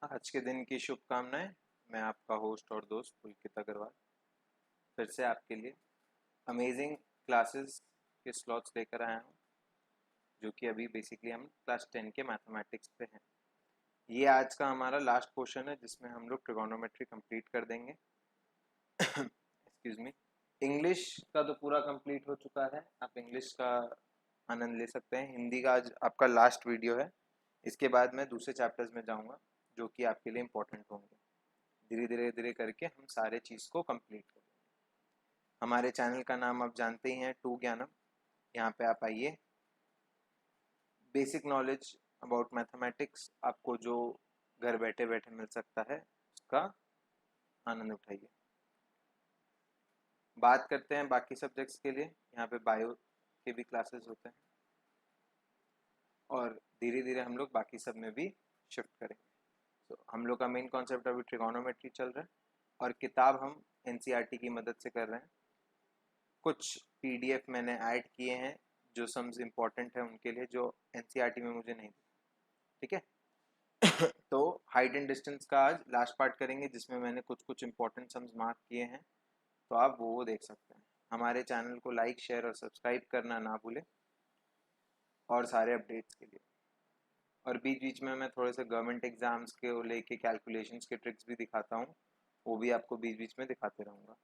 आज के दिन की शुभकामनाएं। मैं आपका होस्ट और दोस्त पुलकित अग्रवाल फिर से आपके लिए अमेजिंग क्लासेस के स्लॉट्स लेकर आया हूँ, जो कि अभी बेसिकली हम क्लास 10 के मैथमेटिक्स पे हैं। ये आज का हमारा लास्ट पोर्शन है जिसमें हम लोग ट्रिगोनोमेट्री कंप्लीट कर देंगे। Excuse me. इंग्लिश का तो पूरा कंप्लीट हो चुका है, आप इंग्लिश का आनंद ले सकते हैं। हिंदी का आज आपका लास्ट वीडियो है। इसके बाद मैं दूसरे चैप्टर्स में जाऊँगा जो कि आपके लिए इम्पोर्टेंट होंगे। धीरे धीरे धीरे करके हम सारे चीज़ को कंप्लीट करेंगे। हमारे चैनल का नाम आप जानते ही हैं, टू ज्ञानम। यहाँ पे आप आइए, बेसिक नॉलेज अबाउट मैथमेटिक्स आपको जो घर बैठे बैठे मिल सकता है उसका आनंद उठाइए। बात करते हैं बाकी सब्जेक्ट्स के लिए। यहाँ पे बायो के भी क्लासेस होते हैं और धीरे धीरे हम लोग बाकी सब में भी शिफ्ट करेंगे। तो हम लोग का मेन कॉन्सेप्ट अभी ट्रिगोनोमेट्री चल रहा है और किताब हम एनसीईआरटी की मदद से कर रहे हैं। कुछ पीडीएफ मैंने ऐड किए हैं जो सम्स इम्पोर्टेंट है उनके लिए, जो एनसीईआरटी में मुझे नहीं दी। ठीक है। तो हाइट एंड डिस्टेंस का आज लास्ट पार्ट करेंगे जिसमें मैंने कुछ कुछ इंपॉर्टेंट सम्स मार्क किए हैं, तो आप वो देख सकते हैं। हमारे चैनल को लाइक, शेयर और सब्सक्राइब करना ना भूलें और सारे अपडेट्स के लिए। और बीच बीच में मैं थोड़े से गवर्नमेंट एग्जाम्स के लेके कैलकुलेशंस के ट्रिक्स भी दिखाता हूँ, वो भी आपको बीच बीच में दिखाते रहूँगा।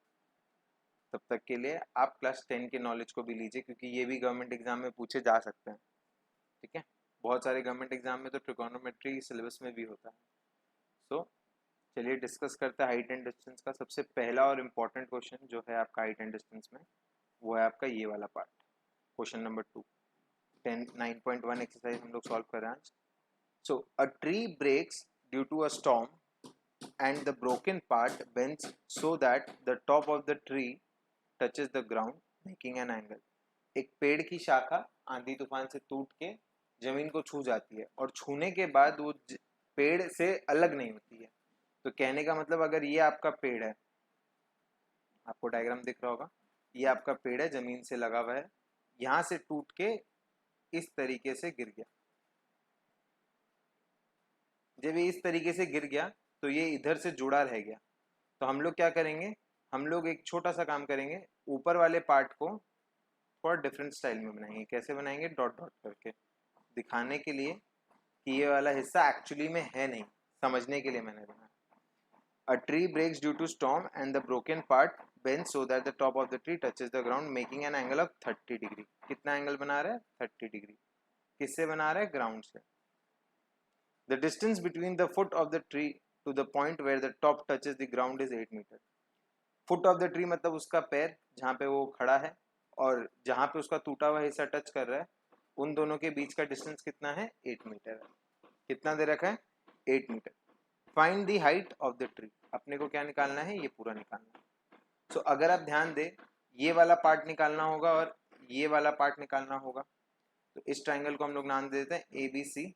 तब तक के लिए आप क्लास 10 के नॉलेज को भी लीजिए, क्योंकि ये भी गवर्नमेंट एग्जाम में पूछे जा सकते हैं। ठीक है, बहुत सारे गवर्नमेंट एग्जाम में तो ट्रिगोनोमेट्री सिलेबस में भी होता है। सो चलिए डिस्कस करते हैं हाइट एंड डिस्टेंस का। सबसे पहला और इम्पॉर्टेंट क्वेश्चन जो है आपका हाइट एंड डिस्टेंस में, वो है आपका ये वाला पार्ट, क्वेश्चन नंबर 2। 9.1 एक्सरसाइज हम लोग सॉल्व कर रहे हैं आज। So a tree breaks due to a storm and the broken part bends so that the top of the tree touches the ground making an angle। एक पेड़ की शाखा आंधी तूफान से टूट के जमीन को छू जाती है और छूने के बाद वो पेड़ से अलग नहीं होती है। तो कहने का मतलब, अगर ये आपका पेड़ है, आपको डायग्राम दिख रहा होगा, ये आपका पेड़ है, जमीन से लगा हुआ है, यहाँ से टूट के इस तरीके से गिर गया। जब ये इस तरीके से गिर गया तो ये इधर से जुड़ा रह गया। तो हम लोग क्या करेंगे, हम लोग एक छोटा सा काम करेंगे, ऊपर वाले पार्ट को थोड़ा डिफरेंट स्टाइल में बनाएंगे। कैसे बनाएंगे, डॉट डॉट करके, दिखाने के लिए कि ये वाला हिस्सा एक्चुअली में है नहीं, समझने के लिए मैंने बनाया। A tree breaks due to storm and the broken part bends so that the top of the tree touches the ground making an angle of 30 degree. कितना एंगल बना रहा है, 30 डिग्री। किससे बना रहा है, ग्राउंड से। The distance between the foot of the tree to the point where the top touches the ground is 8 metre. Foot of the tree मतलब उसका पैर, जहाँ पे वो खड़ा है, और जहाँ पे उसका टूटा हुआ हिस्सा टच कर रहा है, उन दोनों के बीच का डिस्टेंस कितना है, 8 मीटर है। कितना दे रखा है, 8 metre. Find the height of the tree. अपने को क्या निकालना है, ये पूरा निकालना है। सो अगर आप ध्यान दें, ये वाला पार्ट निकालना होगा और ये वाला पार्ट निकालना होगा। तो इस ट्राइंगल को हम लोग नाम दे देते हैं ABC,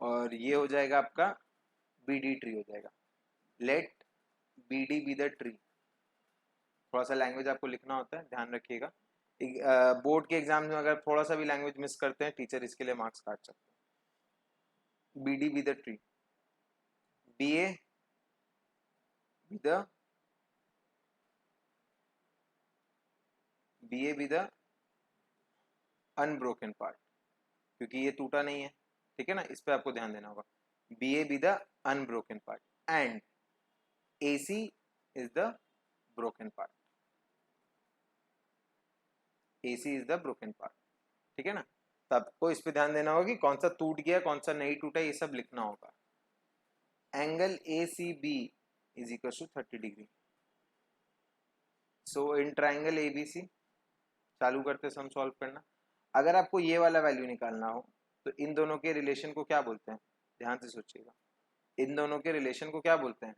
और ये हो जाएगा आपका BD ट्री हो जाएगा। Let BD be the tree. थोड़ा सा लैंग्वेज आपको लिखना होता है, ध्यान रखिएगा। बोर्ड के एग्जाम में अगर थोड़ा सा भी लैंग्वेज मिस करते हैं, टीचर इसके लिए मार्क्स काट सकते हैं। BD be the tree, BA be the unbroken part, क्योंकि ये टूटा नहीं है। ठीक है ना, इस पे आपको ध्यान देना होगा। BA be the unbroken part and AC is the broken part. AC is the broken part. ठीक है ना, तो आपको इस पे ध्यान देना होगा कि कौन सा टूट गया, कौन सा नहीं टूटा, ये सब लिखना होगा। Angle ACB is equal to 30 degree. So in triangle ABC, चालू करते सम सॉल्व करना। अगर आपको ये वाला वैल्यू निकालना हो तो इन दोनों के रिलेशन को क्या बोलते हैं, ध्यान से सोचिएगा। इन दोनों के रिलेशन को क्या बोलते हैं,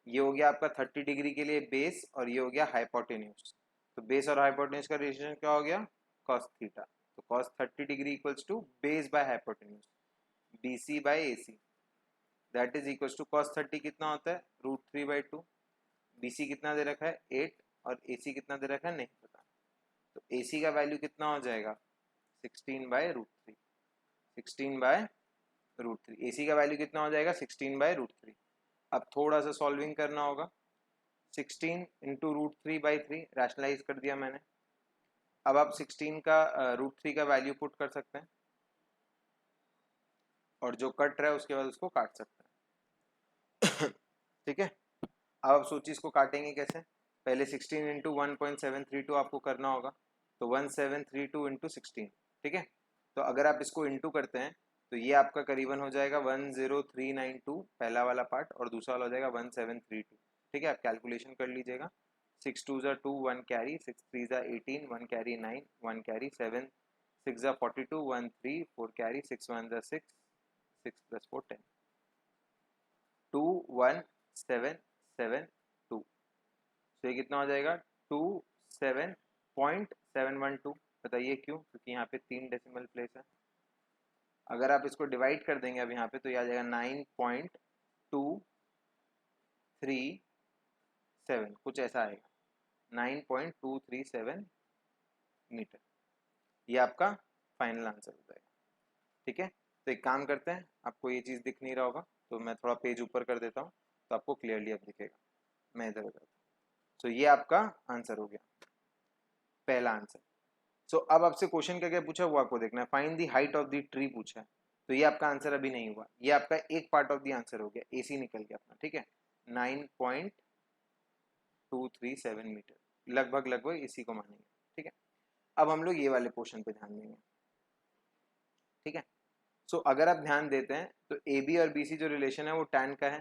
ये हो गया आपका 30 डिग्री के लिए बेस, और ये हो गया हाइपोटेन्यूज। तो बेस और हाइपोटेन्यूज का रिलेशन क्या हो गया, cos थीटा। तो cos 30 degree equals to base by hypotenuse, BC by AC, that is equals to cos 30 कितना होता है, √3/2। BC कितना दे रखा है, 8, और AC कितना दे रखा है, नहीं पता। तो AC का वैल्यू कितना हो जाएगा, 16/√3। 16/√3 √3। AC का वैल्यू कितना हो जाएगा 16/√3। अब थोड़ा सा सॉल्विंग करना होगा। 16 इंटू √3/3 रैशनलाइज कर दिया मैंने। अब आप 16 का √3 का वैल्यू पुट कर सकते हैं और जो कट रहा है उसके बाद उसको काट सकते हैं। ठीक है, अब आप सोचिए इसको काटेंगे कैसे। पहले 16 इंटू 1.732 आपको करना होगा, तो 1732 इंटू 16। ठीक है, तो अगर आप इसको इंटू करते हैं तो ये आपका करीबन हो जाएगा 10392 पहला वाला पार्ट, और दूसरा वाला हो जाएगा 1732। ठीक है, आप कैलकुलेशन कर लीजिएगा। 6 2 2 1 कैरी, 6 3 18 1 कैरी 9 1 कैरी 7 6 42 1 3 4 कैरी 6 1 6 6 + 4 10 21772। तो ये कितना हो जाएगा 27.712। बताइए क्यों? क्योंकि यहाँ पे 3 डेसिमल प्लेस है। अगर आप इसको डिवाइड कर देंगे अब यहाँ पे तो ये आ जाएगा 9.237, कुछ ऐसा आएगा 9.237 मीटर। ये आपका फाइनल आंसर हो जाएगा। ठीक है, तो एक काम करते हैं, आपको ये चीज़ दिख नहीं रहा होगा तो मैं थोड़ा पेज ऊपर कर देता हूँ तो आपको क्लियरली अब दिखेगा। मैं इधर हो जाता हूँ। तो ये आपका आंसर हो गया, पहला आंसर। सो अब आपसे क्वेश्चन क्या क्या पूछा वो आपको देखना है। Find the height of the tree पूछा है, तो ये आपका आंसर अभी नहीं हुआ, ये आपका एक पार्ट ऑफ द आंसर हो गया। AC निकल गया अपना। ठीक है, 9.237 मीटर, लगभग लगभग इसी को मानेंगे। ठीक है, अब हम लोग ये वाले पोर्शन पे ध्यान देंगे। ठीक है, सो अगर आप ध्यान देते हैं तो AB और BC जो रिलेशन है वो tan का है।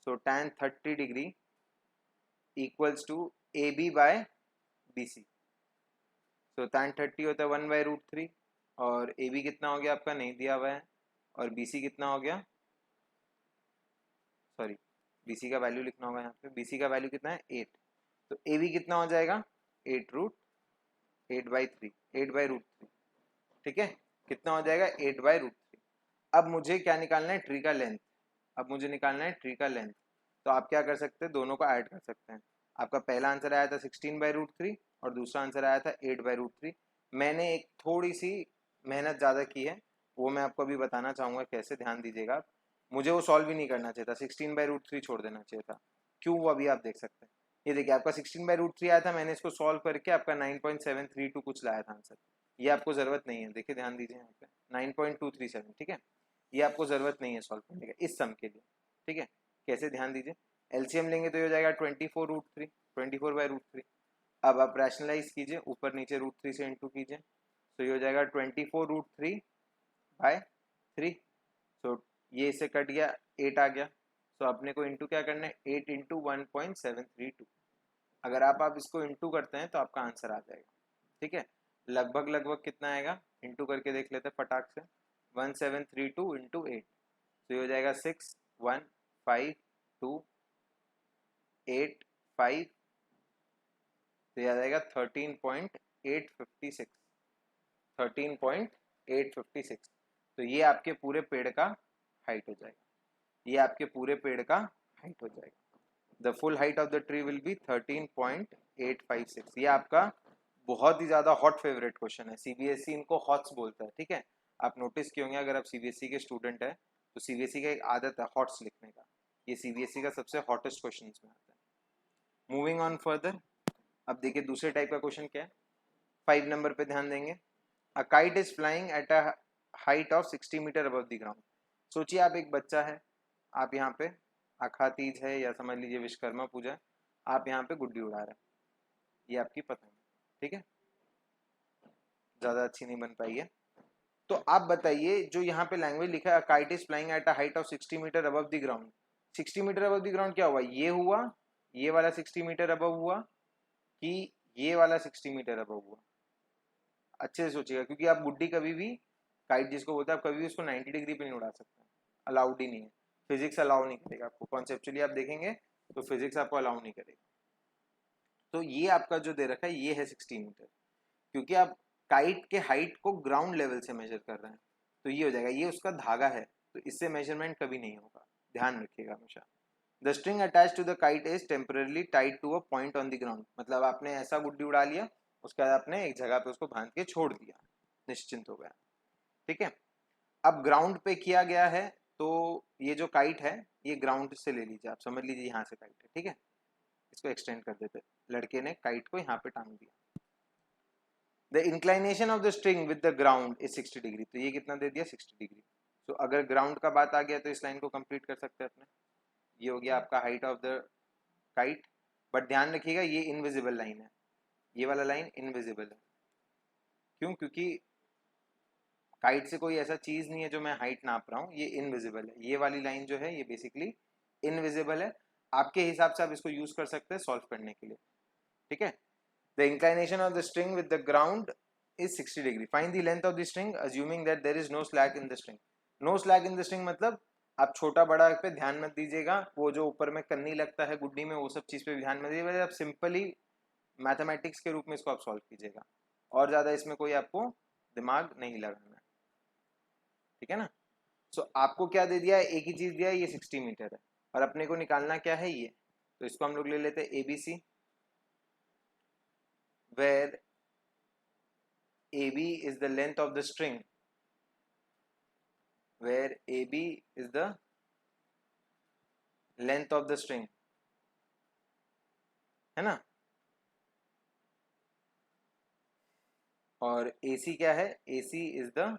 So tan 30 degree equals to AB/BC। तो tan 30 होता है 1/√3, और AB कितना हो गया आपका नहीं दिया हुआ है, और BC कितना हो गया, सॉरी BC का वैल्यू लिखना होगा यहाँ पे। BC का वैल्यू कितना है 8, तो AB कितना हो जाएगा 8√8/3 8/√3। ठीक है, कितना हो जाएगा 8/√3। अब मुझे क्या निकालना है, ट्री का लेंथ। अब मुझे निकालना है ट्री का लेंथ, तो आप क्या कर सकते हैं, दोनों को ऐड कर सकते हैं। आपका पहला आंसर आया था 16/√3 और दूसरा आंसर आया था 8/√3। मैंने एक थोड़ी सी मेहनत ज़्यादा की है, वो मैं आपको अभी बताना चाहूँगा कैसे, ध्यान दीजिएगा आप। मुझे वो सॉल्व ही नहीं करना चाहिए था, 16/√3 छोड़ देना चाहिए था। क्यों, वो अभी आप देख सकते हैं। ये देखिए आपका 16/√3 आया था, मैंने इसको सॉल्व करके आपका 9.732 कुछ लाया था आंसर। ये आपको ज़रूरत नहीं है, देखिए ध्यान दीजिए यहाँ पे 9.237। ठीक है, ये आपको ज़रूरत नहीं है सॉल्व करने का इस सम के लिए। ठीक है, कैसे, ध्यान दीजिए। LCM लेंगे तो ये हो जाएगा 24√3, 24/√3। अब आप रैशनलाइज कीजिए, ऊपर नीचे √3 से इंटू कीजिए, तो ये हो जाएगा 24√3/3। सो ये इससे कट गया, 8 आ गया। तो अपने को इंटू क्या करना है, 8 इंटू 1.732। अगर आप इसको इंटू करते हैं तो आपका आंसर आ जाएगा। ठीक है, लगभग लगभग कितना आएगा, इंटू करके देख लेते हैं फटाक से। 1732 इंटू 8, तो ये हो जाएगा 615285, तो ये आ जाएगा 13.856। 13.856, तो ये आपके पूरे पेड़ का हाइट हो जाएगा। ये आपके पूरे पेड़ का हाइट हो जाएगा। The full height of the tree will be 13.856। ये आपका बहुत ही ज़्यादा हॉट फेवरेट क्वेश्चन है। CBSE इनको हॉट्स बोलता है। ठीक है, आप नोटिस किए होंगे, अगर आप CBSE के स्टूडेंट है तो CBSE का एक आदत है हॉट्स लिखने का। ये CBSE का सबसे हॉटेस्ट क्वेश्चन में आता है। मूविंग ऑन फर्दर, अब देखिए दूसरे टाइप का क्वेश्चन क्या है। 5 नंबर पे ध्यान देंगे। A kite is flying at a height of 60 metre above the ground. सोचिए आप एक बच्चा है, आप यहाँ पे आखा तीज है या समझ लीजिए विश्वकर्मा पूजा है, आप यहाँ पे गुड्डी उड़ा रहे हैं, ये आपकी पतंग। ठीक है, ज़्यादा अच्छी नहीं बन पाई है। तो आप बताइए, जो यहाँ पे लैंग्वेज लिखा है kite is flying at a height of 60 metre above the ground, 60 metre above the ground क्या हुआ, ये हुआ, ये वाला 60 मीटर अबव हुआ, कि ये वाला 60 मीटर अबव हुआ। अच्छे से सोचिएगा, क्योंकि आप गुड्डी कभी भी, काइट जिसको बोलते हैं, आप कभी भी उसको 90 डिग्री पे नहीं उड़ा सकते, अलाउड ही नहीं है। फिजिक्स अलाउ नहीं करेगा आपको, कॉन्सेप्चुअली आप देखेंगे तो फिजिक्स आपको अलाउ नहीं करेगा। तो ये आपका जो दे रखा है ये है 60 मीटर, क्योंकि आप काइट के हाइट को ग्राउंड लेवल से मेजर कर रहे हैं, तो ये हो जाएगा, ये उसका धागा है, तो इससे मेजरमेंट कभी नहीं होगा, ध्यान रखिएगा हमेशा। The string attach to the kite is temporarily tied to a point on the ground, मतलब आपने ऐसा गुड्डी उड़ा लिया, उसके बाद आपने एक जगह पे उसको बांध के छोड़ दिया, निश्चिंत हो गया। ठीक है, अब ग्राउंड पे किया गया है, तो ये जो काइट है ये ग्राउंड से ले लीजिए, आप समझ लीजिए यहाँ से काइट है, ठीक है। इसको एक्सटेंड कर देते, लड़के ने काइट को यहाँ पे टांग दिया। The inclination of the string with the ground is 60 degree, तो ये कितना दे दिया 60 डिग्री। तो अगर ग्राउंड का बात आ गया तो इस लाइन को कंप्लीट कर सकते हैं अपने। ये हो गया आपका height of the kite, but ध्यान रखिएगा ये इनविजिबल लाइन है, ये वाला लाइन इनविजिबल है। क्यों? क्योंकि काइट से कोई ऐसा चीज नहीं है जो मैं हाइट नाप रहा हूँ, ये इनविजिबल है। ये वाली लाइन जो है ये बेसिकली इनविजिबल है। आपके हिसाब से आप इसको यूज कर सकते हैं सॉल्व करने के लिए, ठीक है। The inclination of the string with the ground is 60 degree. Find the length of the string assuming that there is no slack in the string. No slack in the string मतलब आप छोटा बड़ा पे ध्यान मत दीजिएगा, वो जो ऊपर में कन्नी लगता है गुड्डी में वो सब चीज पे भी ध्यान मत दीजिएगा। आप सिंपली मैथमेटिक्स के रूप में इसको आप सॉल्व कीजिएगा, और ज्यादा इसमें कोई आपको दिमाग नहीं लगाना है, ठीक है ना। सो आपको क्या दे दिया है, एक ही चीज दिया है, ये 60 मीटर है, और अपने को निकालना क्या है ये, तो इसको हम लोग ले लेते हैं ABC, where AB is the length of the string, where AB is the length of the string, है ना। और AC क्या है, AC is the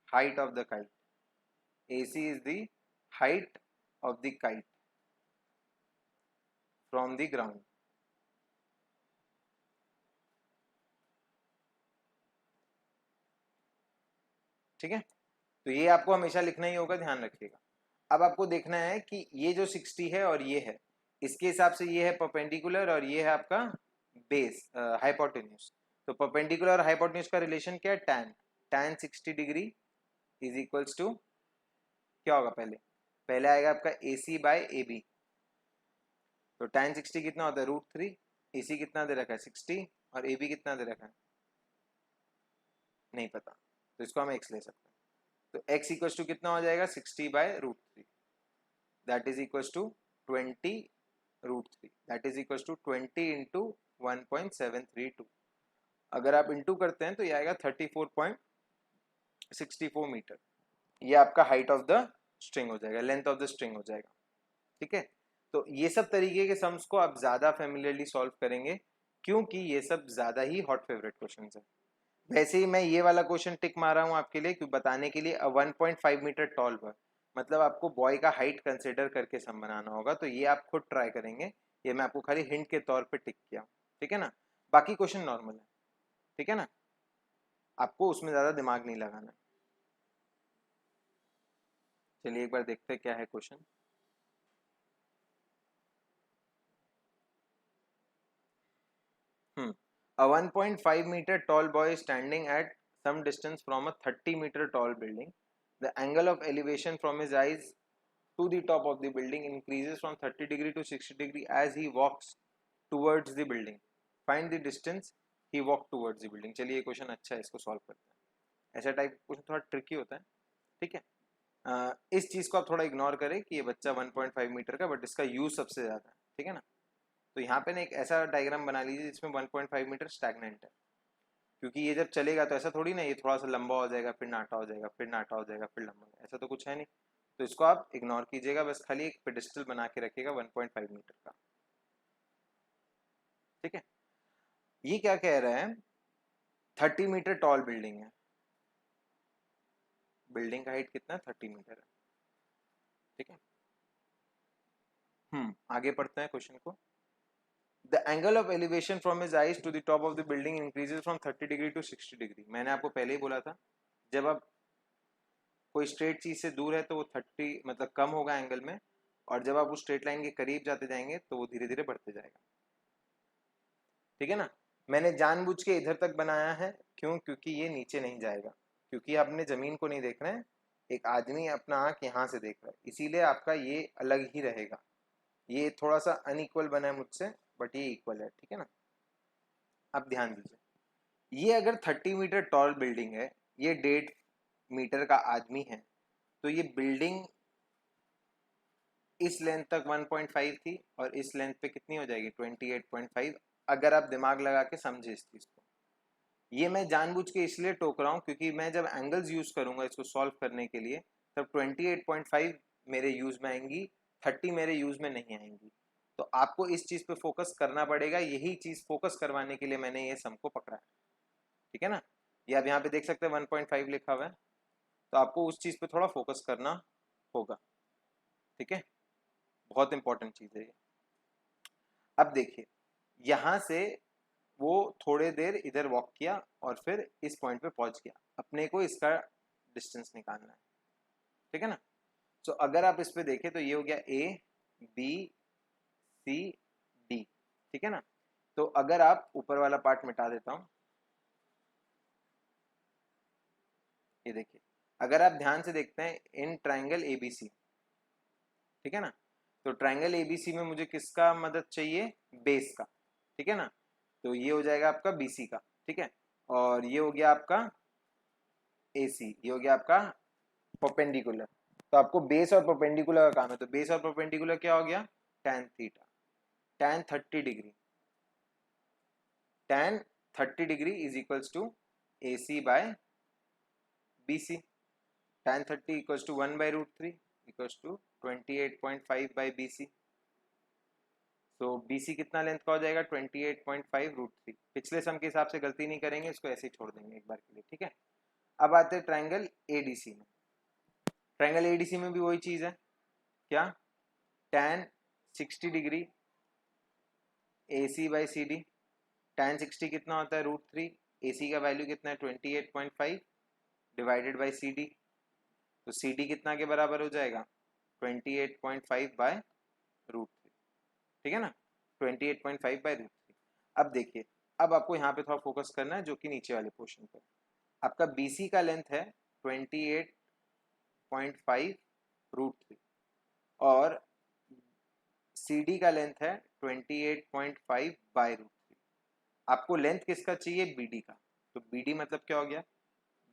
height of the kite, AC is the height of the kite from the ground, ठीक है। तो ये आपको हमेशा लिखना ही होगा, ध्यान रखिएगा। अब आपको देखना है कि ये जो 60 है और ये है, इसके हिसाब से ये है परपेंडिकुलर और ये है आपका बेस हाइपोटेन्यूज। तो परपेंडिकुलर और हाइपोटेन्यूज का रिलेशन क्या है, tan 60 degree is equals to क्या होगा, पहले पहले आएगा आपका AC बाय AB। तो tan 60 कितना होता है √3, AC कितना दे रखा है 60, और AB कितना दे रखा है नहीं पता, तो इसको हम x ले सकते हैं। तो x इक्वल्स टू कितना हो जाएगा 60 by √3, that is equals to 20 √3, that is equals to 20 into 1.732। अगर आप इंटू करते हैं तो ये आएगा 34.64 मीटर। ये आपका हाइट ऑफ द स्ट्रिंग हो जाएगा, लेंथ ऑफ द स्ट्रिंग हो जाएगा, ठीक है। तो ये सब तरीके के सम्स को आप ज्यादा फेमिलियरली सॉल्व करेंगे, क्योंकि ये सब ज्यादा ही हॉट फेवरेट क्वेश्चन है। वैसे ही मैं ये वाला क्वेश्चन टिक मारा हूँ आपके लिए, क्यों बताने के लिए 1.5 मीटर टॉल बॉय, मतलब आपको बॉय का हाइट कंसिडर करके सम बनाना होगा। तो ये आप खुद ट्राई करेंगे, ये मैं आपको खाली हिंट के तौर पे टिक किया, ठीक है ना। बाकी क्वेश्चन नॉर्मल है, ठीक है ना, आपको उसमें ज्यादा दिमाग नहीं लगाना। चलिए एक बार देखते हैं क्या है question. A 1.5 meter tall boy is standing at some distance from a 30 meter tall building. The angle of elevation from his eyes to the top of the building increases from 30 degree to 60 degree as he walks towards the building. Find the distance he walked towards the building. चलिए ये question अच्छा है, इसको solve करते हैं। ऐसा type question थोड़ा tricky होता है, ठीक है। इस चीज को आप थोड़ा इग्नोर करें कि ये बच्चा 1.5 मीटर का, बट इसका यूज सबसे ज्यादा है, ठीक है ना। तो यहाँ पे ना एक ऐसा डायग्राम बना लीजिए जिसमें 1.5 मीटर स्टैग्नेंट है, क्योंकि ये जब चलेगा तो ऐसा थोड़ी ना ये थोड़ा सा लंबा हो जाएगा फिर नाटा हो जाएगा फिर नाटा हो जाएगा फिर लंबा, ऐसा तो कुछ है नहीं। तो इसको आप इग्नोर कीजिएगा, बस खाली एक पेडिस्टल बना के रखिएगा 1.5 मीटर का, ठीक है। ये क्या कह रहा है, 30 मीटर टॉल बिल्डिंग है, बिल्डिंग का हाइट कितना 30 मीटर है, ठीक है। आगे पढ़ते हैं क्वेश्चन को। The angle of elevation from his eyes to the top of the building increases from 30 degree to 60 degree। मैंने आपको पहले ही बोला था, जब आप कोई स्ट्रेट चीज से दूर है तो वो 30 मतलब कम होगा एंगल में, और जब आप उस स्ट्रेट लाइन के करीब जाते जाएंगे तो वो धीरे धीरे बढ़ते जाएगा, ठीक है ना। मैंने जानबूझ के इधर तक बनाया है, क्यों, क्योंकि ये नीचे नहीं जाएगा, क्योंकि आपने जमीन को नहीं देख रहे हैं, एक आदमी अपना आंख यहाँ से देख रहा है, इसीलिए आपका ये अलग ही रहेगा। ये थोड़ा सा अनइक्वल बना है मुझसे, बट ये इक्वल है, ठीक है ना। अब ध्यान दीजिए, ये अगर 30 मीटर टॉल बिल्डिंग है, ये 1.5 मीटर का आदमी है, तो ये बिल्डिंग इस लेंथ तक 1.5 थी और इस लेंथ पे कितनी हो जाएगी 28.5, अगर आप दिमाग लगा के समझे इस चीज को। ये मैं जानबूझ के इसलिए टोक रहा हूँ क्योंकि मैं जब एंगल्स यूज करूंगा इसको सॉल्व करने के लिए तब 28.5 मेरे यूज में आएंगी, 30 मेरे यूज में नहीं आएंगी। तो आपको इस चीज पे फोकस करना पड़ेगा, यही चीज फोकस करवाने के लिए मैंने ये सम को पकड़ा है, ठीक है ना। ये आप यहाँ पे देख सकते हैं 1.5 लिखा हुआ है, तो आपको उस चीज पे थोड़ा फोकस करना होगा, ठीक है। बहुत इंपॉर्टेंट चीज है ये। अब देखिए यहां से वो थोड़े देर इधर वॉक किया और फिर इस पॉइंट पे पहुंच गया, अपने को इसका डिस्टेंस निकालना है, ठीक है ना। तो अगर आप इस पे देखें तो ये हो गया ए बी सी डी, ठीक है ना। तो अगर आप ऊपर वाला पार्ट मिटा देता हूं, ये देखिए अगर आप ध्यान से देखते हैं इन ट्राइंगल एबीसी, ठीक है ना। तो ट्राइंगल एबीसी में मुझे किसका मदद चाहिए, बेस का, ठीक है ना। तो ये हो जाएगा आपका बीसी का, ठीक है। और ये हो गया आपका एसी, ये हो गया आपका परपेंडिकुलर। तो आपको बेस और परपेंडिकुलर का काम है, तो बेस और परपेंडिकुलर क्या हो गया, tan theta, tan 30 degree, tan 30 degree is equals to AC by BC। tan 30 equals to 1/√3 equals to 28.5 by BC। तो BC कितना लेंथ का हो जाएगा, 28.5√3। पिछले सम के हिसाब से गलती नहीं करेंगे, इसको ऐसे ही छोड़ देंगे एक बार के लिए, ठीक है। अब आते हैं ट्राइंगल ADC में। ट्राइंगल ADC में भी वही चीज है, क्या, tan 60 degree AC by CD। tan 60 कितना होता है, √3, AC का वैल्यू कितना है 28.5 डिवाइडेड बाई CD। तो CD कितना के बराबर हो जाएगा, 28.5 बाय √3, ठीक है ना, 28.5 बाय √3। अब देखिए अब आपको यहाँ पे थोड़ा फोकस करना है जो कि नीचे वाले पोर्शन पर। आपका BC का लेंथ है 28.5 √3 और CD का लेंथ है 28.5 बाय √3। आपको लेंथ किसका चाहिए, BD का। तो BD मतलब क्या हो गया,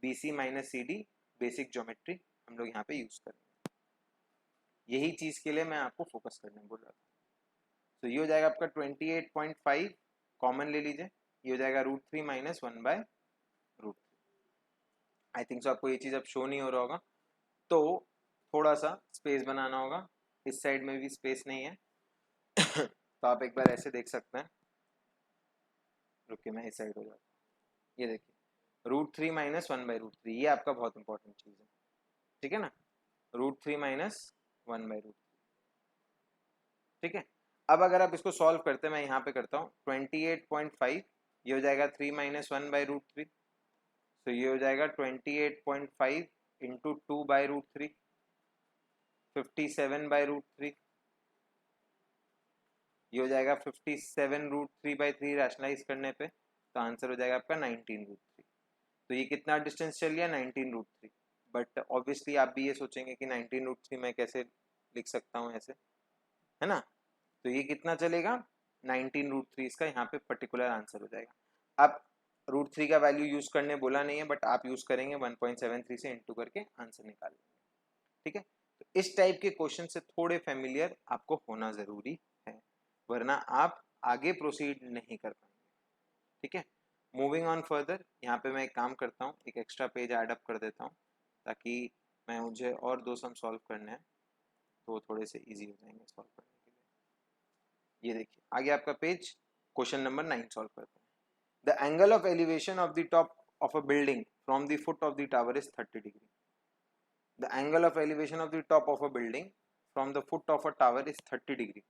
BC minus CD, basic geometry हम लोग यहाँ पे यूज करेंगे, यही चीज के लिए मैं आपको फोकस करने बोल रहा था। तो ये हो जाएगा आपका 28.5, कॉमन ले लीजिए, ये हो जाएगा √3 माइनस 1/√3। आई थिंक सो आपको ये चीज अब शो नहीं हो रहा होगा, तो थोड़ा सा स्पेस बनाना होगा, इस साइड में भी स्पेस नहीं है तो आप एक बार ऐसे देख सकते हैं, रुकिए मैं इस साइड हो जाता हूँ। ये देखिए √3 माइनस 1/√3, ये आपका बहुत इंपॉर्टेंट चीज है, ठीक है ना, √3 माइनस 1/√3, ठीक है। अब अगर आप इसको सॉल्व करते हैं, मैं यहाँ पे करता हूँ 28.5, ये हो जाएगा 3 माइनस 1/√3, तो ये हो जाएगा 28.5 इंटू 2/√3, 57/√3, ये हो जाएगा 57√3/3 रैशनलाइज करने पे, तो आंसर हो जाएगा आपका 19√3। तो ये कितना डिस्टेंस चल गया, 19√3। बट ऑब्वियसली आप भी ये सोचेंगे कि 19√3 मैं कैसे लिख सकता हूँ ऐसे, है ना। तो ये कितना चलेगा, 19√3 इसका यहाँ पे पर्टिकुलर आंसर हो जाएगा। अब √3 का वैल्यू यूज करने बोला नहीं है, बट आप यूज करेंगे 1.73 से इंटू करके आंसर निकाल लेंगे, ठीक है। तो इस टाइप के क्वेश्चन से थोड़े फेमिलियर आपको होना जरूरी है, वरना आप आगे प्रोसीड नहीं कर पाएंगे, ठीक है। मूविंग ऑन फर्दर, यहाँ पे मैं एक काम करता हूँ, एक एक्स्ट्रा पेज ऐड अप कर देता हूँ ताकि मुझे और 2 सम सॉल्व करने हैं तो थोड़े से इजी हो जाएंगे सॉल्व करने के लिए। ये देखिए आगे आपका पेज, क्वेश्चन नंबर 9 सॉल्व करते हैं। The angle of elevation of the top of a building from the foot of the tower is 30 degree. The angle of elevation of the top of a building from the foot of a tower is 30 degree.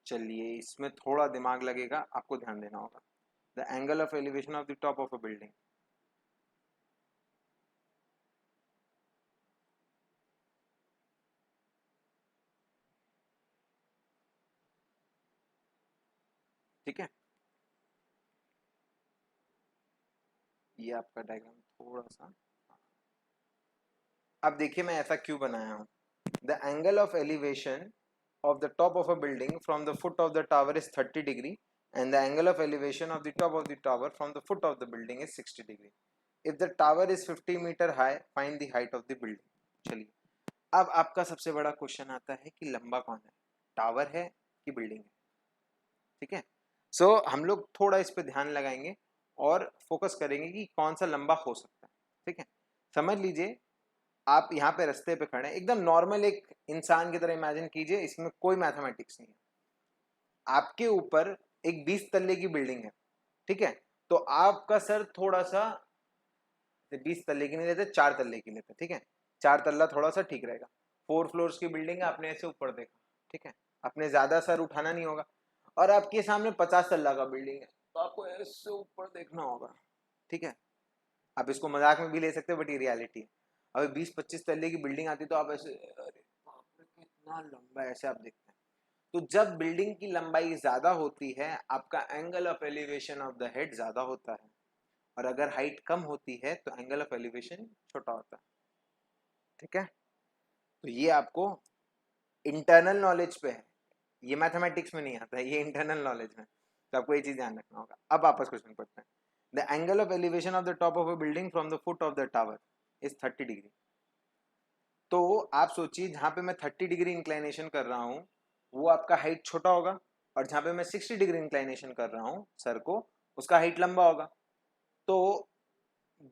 चलिए इसमें थोड़ा दिमाग लगेगा, आपको ध्यान देना होगा। The angle of elevation of the top of a building, ठीक है। ये आपका डायग्राम थोड़ा सा, अब देखिए मैं ऐसा क्यों बनाया हूं। The angle of elevation of the top of a building from the foot of the tower is 30 degree and the angle of elevation of the top of the tower from the foot of the building is 60 degree. If the tower is 50 meter high, find the height of the building. चलिए अब आपका सबसे बड़ा question आता है कि लंबा कौन है, टावर है कि बिल्डिंग है, ठीक है। सो हम लोग थोड़ा इस पे ध्यान लगाएंगे और फोकस करेंगे कि कौन सा लंबा हो सकता है। ठीक है, समझ लीजिए आप यहाँ पे रास्ते पे खड़े हैं, एकदम नॉर्मल एक इंसान की तरह इमेजिन कीजिए, इसमें कोई मैथमेटिक्स नहीं है। आपके ऊपर एक 20 तल्ले की बिल्डिंग है, ठीक है, तो आपका सर थोड़ा सा 20 तल्ले की नहीं लेते, 4 तल्ले की लेते, ठीक है, 4 तल्ला थोड़ा सा ठीक रहेगा। 4 फ्लोर्स की बिल्डिंग है, आपने ऐसे ऊपर देखा, ठीक है, आपने ज्यादा सर उठाना नहीं होगा, और आपके सामने 50 तल्ला का बिल्डिंग है, तो आपको ऐसे ऊपर देखना होगा। ठीक है, आप इसको मजाक में भी ले सकते हो, बट ये रियलिटी है। अभी 20-25 तल्ले की बिल्डिंग आती है तो आप ऐसे, अरे बाप रे कितना लंबा है, ऐसे आप देखते हैं। तो जब बिल्डिंग की लंबाई ज्यादा होती है, आपका angle of elevation of the head ज्यादा होता है, और अगर हाइट कम होती है तो एंगल ऑफ एलिवेशन छोटा होता है। ठीक है, तो ये आपको इंटरनल नॉलेज पे है, ये मैथमेटिक्स में नहीं आता है, ये इंटरनल नॉलेज में, तो आपको ये चीज ध्यान रखना होगा। अब वापस क्वेश्चन पढ़ते हैं। The angle of elevation of the top of a building from the foot of the tower is 30 degree. तो आप सोचिए जहां पे मैं 30 डिग्री इंक्लाइनेशन कर रहा हूं, वो आपका हाइट छोटा होगा, और जहां पे मैं 60 डिग्री इंक्लाइनेशन कर रहा हूं सर को, उसका हाइट लंबा होगा। तो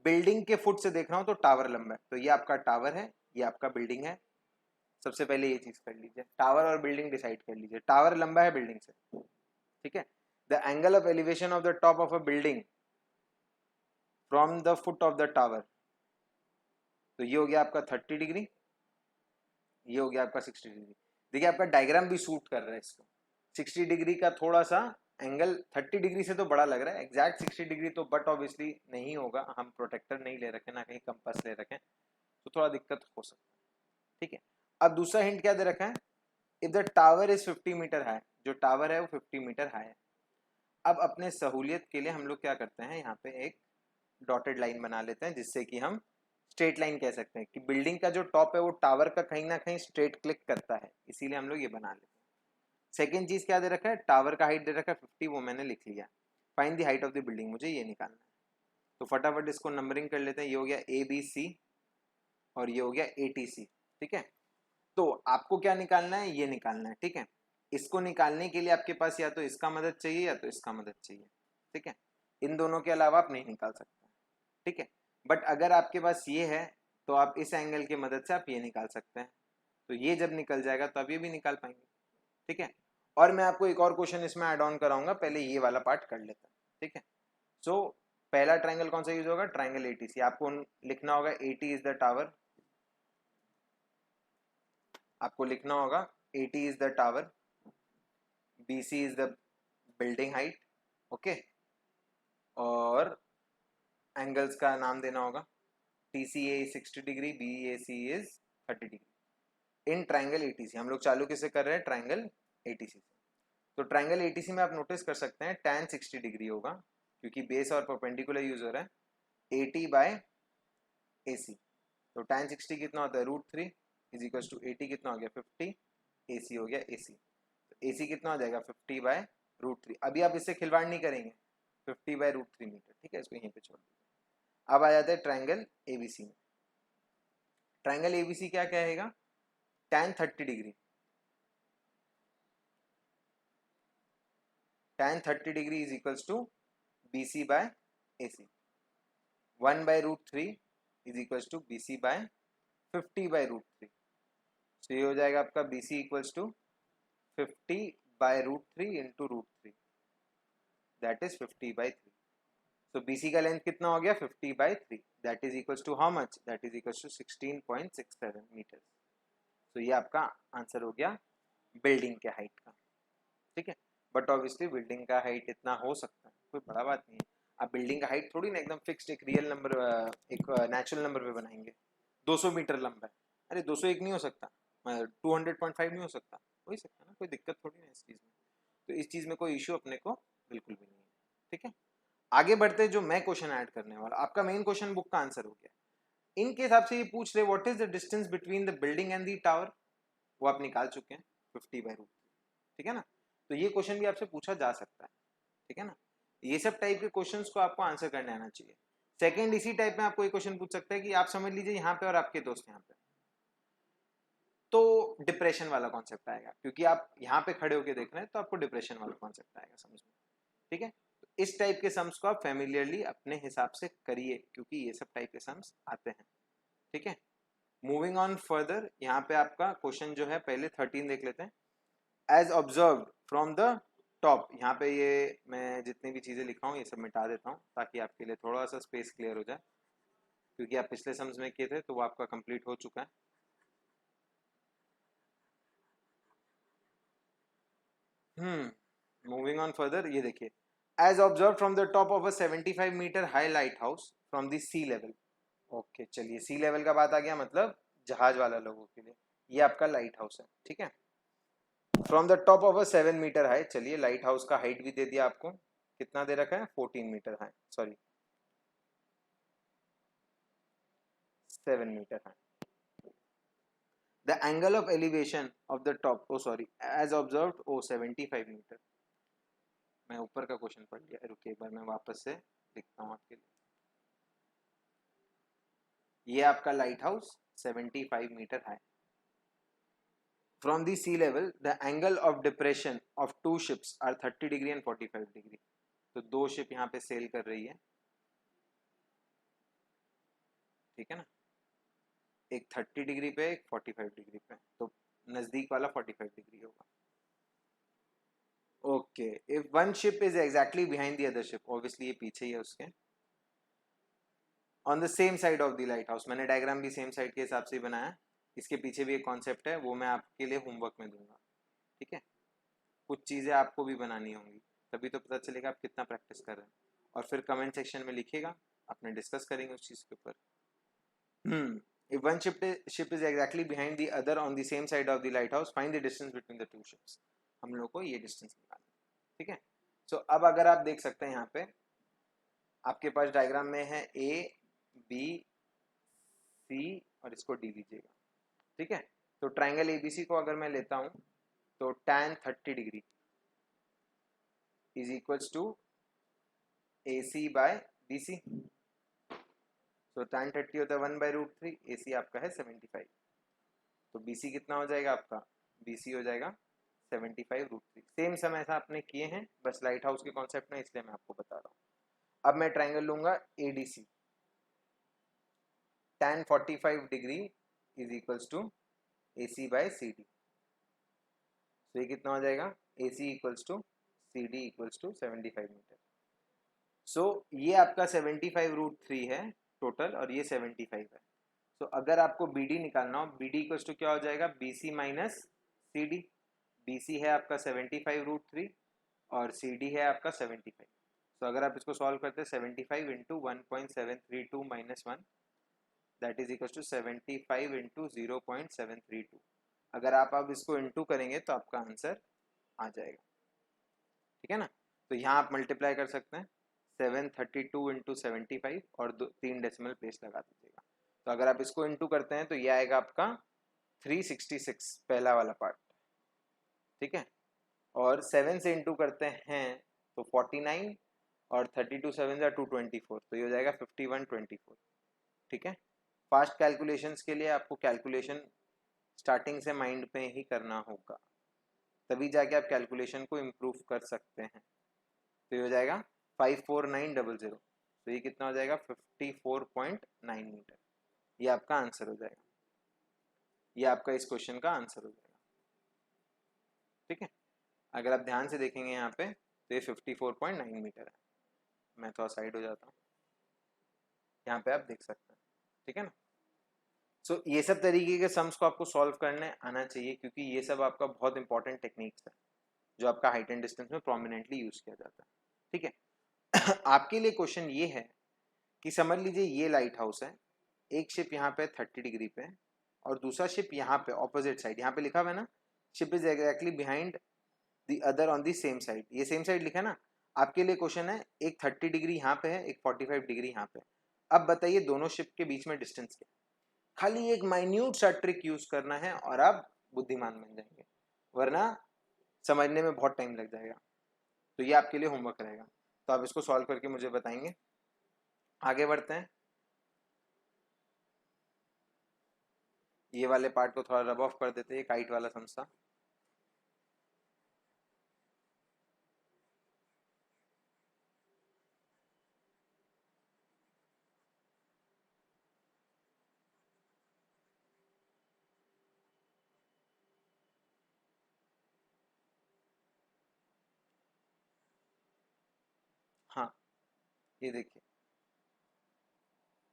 बिल्डिंग के फुट से देख रहा हूं तो टावर लंबा है, तो ये आपका टावर है, ये आपका बिल्डिंग है। सबसे पहले ये चीज कर लीजिए, टावर और बिल्डिंग डिसाइड कर लीजिए। टावर लंबा है बिल्डिंग से, ठीक है। The angle of elevation of the top of a building from the foot of the tower, तो ये हो गया आपका 30 डिग्री, ये हो गया आपका 60 डिग्री। देखिए आपका डायग्राम भी सूट कर रहा है इसको। 60 डिग्री का थोड़ा सा एंगल 30 डिग्री से तो बड़ा लग रहा है, एग्जैक्ट 60 डिग्री तो बट ऑब्वियसली नहीं होगा, हम प्रोटेक्टर नहीं ले रखे, ना कहीं कंपास ले रखे, तो थोड़ा दिक्कत हो सकता है। ठीक है, अब दूसरा हिंट क्या दे रखा है, if the tower is 50 metre high, जो टावर है वो 50 मीटर हाई है। अब अपने सहूलियत के लिए हम लोग क्या करते हैं, यहाँ पे एक डॉटेड लाइन बना लेते हैं, जिससे कि हम स्ट्रेट लाइन कह सकते हैं कि बिल्डिंग का जो टॉप है वो टावर का कहीं ना कहीं स्ट्रेट क्लिक करता है, इसीलिए हम लोग ये बना लेते हैं। सेकेंड चीज क्या दे रखा है, टावर का हाइट दे रखा है 50, वो मैंने लिख लिया। Find the height of the building, मुझे ये निकालना है, तो फटाफट इसको नंबरिंग कर लेते हैं। ये हो गया ABC और ये हो गया ATC। ठीक है, तो आपको क्या निकालना है, ये निकालना है। ठीक है, इसको निकालने के लिए आपके पास या तो इसका मदद चाहिए या तो इसका मदद चाहिए। ठीक है, इन दोनों के अलावा आप नहीं निकाल सकते। ठीक है, बट अगर आपके पास ये है तो आप इस एंगल की मदद से आप ये निकाल सकते हैं, तो ये जब निकल जाएगा तो आप ये भी निकाल पाएंगे। ठीक है, और मैं आपको एक और क्वेश्चन इसमें ऐड ऑन कराऊंगा, पहले ये वाला पार्ट कर लेते हैं। ठीक है, सो पहला ट्राइंगल कौन सा यूज होगा, ट्राइंगल ATC। आपको लिखना होगा AT इज द टावर, आपको लिखना होगा AT is the tower, BC is the building height, okay, और एंगल्स का नाम देना होगा, TCA is 60 degree, BAC is 30 degree in triangle ATC। हम लोग चालू किससे कर रहे हैं, ट्राइंगल ATC से। तो ट्राइंगल ATC में आप नोटिस कर सकते हैं tan 60 डिग्री होगा, क्योंकि बेस और परपेंडिकुलर यूज हो रहा है, AT बाय AC। तो tan 60 कितना होता है, √3 इज इक्वल टू AT कितना हो गया 50, AC हो गया AC, तो AC कितना हो जाएगा 50 बाय √3। अभी आप इससे खिलवाड़ नहीं करेंगे, 50 बाय √3 मीटर। ठीक है, इसको यहीं पे छोड़ दीजिए। अब आ जाता है ट्राइंगल ABC में। ट्राइंगल ABC क्या कहेगा, tan 30 degree, tan 30 degree is equals to BC by AC। 1 by √3 is equals to BC by 50 by √3। तो ये हो जाएगा आपका BC equals to 50 by √3 into √3, that is 50 by 3। तो BC का लेंथ कितना हो गया, 50 by 3, that is equals to how much, that is equals to 16.67 metre. तो ये आपका आंसर हो गया बिल्डिंग के हाइट का। ठीक है, बट ऑब्वियसली बिल्डिंग का हाइट इतना हो सकता है, कोई बड़ा बात नहीं है। आप बिल्डिंग का हाइट थोड़ी ना एकदम फिक्स्ड एक रियल नंबर, एक नेचुरल नंबर पे बनाएंगे। 200 मीटर लंबा है, अरे 201 नहीं हो सकता, 200.5 नहीं हो सकता, हो ही सकता है ना, कोई दिक्कत थोड़ी ना इस चीज़ में। तो इस चीज़ में कोई इश्यू अपने को बिल्कुल भी नहीं है। ठीक है, आगे बढ़ते, जो मैं क्वेश्चन ऐड करने वाला, आपका मेन क्वेश्चन बुक का आंसर हो गया। इनके हिसाब से ये पूछ रहे what is the distance between the building and the tower, वो आप निकाल चुके हैं 50 बाय √3। ठीक है ना, तो ये क्वेश्चन भी आपसे पूछा जा सकता है। ठीक है ना, ये सब टाइप के क्वेश्चंस को आपको आंसर करने आना चाहिए। सेकंड, इसी टाइप में आपको एक क्वेश्चन पूछ सकता है कि आप समझ लीजिए यहाँ पे और आपके दोस्त यहाँ पे, तो डिप्रेशन वाला कॉन्सेप्ट आएगा, क्योंकि आप यहाँ पे खड़े होके देख रहे हैं, तो आपको डिप्रेशन वाला कॉन्सेप्ट आएगा समझ में। ठीक है, इस टाइप के सम्स को आप फेमिलियरली अपने हिसाब से करिए, क्योंकि ये सब टाइप के सम्स आते हैं, ठीक है। मूविंग ऑन फर्दर, यहाँ पे आपका क्वेश्चन जो है पहले 13 देख लेते हैं। As observe from the top, यहाँ पे ये मैं जितनी भी चीजें लिखा हूँ ये सब मिटा देता हूँ ताकि आपके लिए थोड़ा सा स्पेस क्लियर हो जाए, क्योंकि आप पिछले सम्स में किए थे तो वो आपका कंप्लीट हो चुका है। मूविंग ऑन फर्दर, ये देखिए, as observe from the top of a 75 metre high lighthouse from the sea level. Okay, चलिए सी लेवल का बात आ गया, मतलब जहाज वाला लोगों के लिए ये आपका लाइट हाउस है, ठीक है। From the top of a 7 metre high, चलिए लाइट हाउस का हाइट भी दे दिया आपको, कितना दे रखा है, 14 metre high, sorry 7 metre high. The angle of elevation of the top, oh sorry, as observe, oh 75 metre. मैं ऊपर का क्वेश्चन पढ़ लिया, रुकिए एक बार मैं वापस से लिखता हूँ आपके लिए। ये आपका lighthouse 75 metre high. From the sea level, the angle of depression of two ships are 30 degree and 45 degree. तो दो शिप यहाँ पे सेल कर रही है, ठीक है ना, एक 30 डिग्री पे, एक 45 डिग्री पे, तो नजदीक वाला 45 डिग्री होगा। Okay, if one ship is exactly behind the other ship, obviously ये पीछे ही है उसके, on the same side of the light house, मैंने डायग्राम भी सेम साइड के हिसाब से ही बनाया, इसके पीछे भी एक कॉन्सेप्ट है, वो मैं आपके लिए होमवर्क में दूंगा, ठीक है। कुछ चीज़ें आपको भी बनानी होंगी, तभी तो पता चलेगा आप कितना प्रैक्टिस कर रहे हैं, और फिर कमेंट सेक्शन में लिखिएगा, अपने डिस्कस करेंगे उस चीज़ के ऊपर। If one ship is exactly behind the other on the same side of the lighthouse, find the distance between the two ships. हम लोग को ये डिस्टेंस निकालना है, ठीक है। सो अब अगर आप देख सकते हैं यहाँ पे आपके पास डायग्राम में है ए बी सी, और इसको डी लीजिएगा, ठीक है। तो ट्राइंगल एबीसी को अगर मैं लेता हूँ तो tan 30 degree is equals to A C by B C. तो tan 30 होता है 1/√3, ए सी आपका है 75, तो बी सी कितना हो जाएगा आपका, बी सी हो जाएगा 75√3। सेम समय ऐसा आपने किए हैं, बस लाइट हाउस के कॉन्सेप्ट में, इसलिए मैं आपको बता रहा हूँ। अब मैं ट्राइंगल लूंगा A D C, tan 45 degree is equals to A C by C D. तो ये कितना हो जाएगा, A C equals to C D equals to 75 metre. So ये आपका 75√3 है टोटल, और ये 75 है। तो अगर आपको बी डी निकालना हो, बी डी इक्वल्स टू क्या हो जाएगा, B C minus C D. B C है आपका 75√3 और सी डी है आपका 75। तो अगर आप इसको सॉल्व करते हैं 75 into 1.732 minus 1, that is equal to 75 into 0.732। अगर आप अब इसको इंटू करेंगे तो आपका आंसर आ जाएगा, ठीक है ना। तो यहाँ आप मल्टीप्लाई कर सकते हैं 732 इंटू 75 और 3 डेसिमल प्लेस लगा दीजिएगा। तो अगर आप इसको इंटू करते हैं तो ये आएगा आपका 366, पहला वाला पार्ट, ठीक है। और 7 से इंटू करते हैं तो 49, और 32 7 जा 224, तो ये हो जाएगा 5124, ठीक है। फास्ट कैलकुलेशंस के लिए आपको कैलकुलेशन स्टार्टिंग से माइंड पे ही करना होगा, तभी जाके आप कैलकुलेशन को इम्प्रूव कर सकते हैं। तो ये हो जाएगा 54900, तो ये कितना हो जाएगा 54.9 मीटर। ये आपका आंसर हो जाएगा, ये आपका इस क्वेश्चन का आंसर हो जाएगा, ठीक है। अगर आप ध्यान से देखेंगे यहाँ पे तो ये 54.9 मीटर है। मैं थोड़ा साइड हो जाता हूँ, यहाँ पे आप देख सकते हैं, ठीक है ना। सो ये सब तरीके के सम्स को आपको सॉल्व करने आना चाहिए, क्योंकि ये सब आपका बहुत इंपॉर्टेंट टेक्निक्स है जो आपका हाइट एंड डिस्टेंस में प्रोमिनेंटली यूज किया जाता है, ठीक है। आपके लिए क्वेश्चन ये है कि समझ लीजिए ये लाइट हाउस है, एक शिप यहाँ पे 30 डिग्री पे और दूसरा शिप यहाँ पे ऑपोजिट साइड, यहाँ पे लिखा हुआ है ना, ship is exactly behind the other on the same side, ये सेम साइड लिखा है ना। आपके लिए क्वेश्चन है, एक 30 डिग्री यहाँ पे है, एक 45 डिग्री यहाँ पे। अब बताइए दोनों शिप के बीच में डिस्टेंस क्या। खाली एक माइन्यूट सा ट्रिक यूज करना है और आप बुद्धिमान बन जाएंगे, वरना समझने में बहुत टाइम लग जाएगा। तो ये आपके लिए होमवर्क रहेगा, तो आप इसको सॉल्व करके मुझे बताएंगे। आगे बढ़ते हैं, ये वाले पार्ट को थोड़ा रब ऑफ कर देते हैं, काइट वाला समझा। ये देखिए,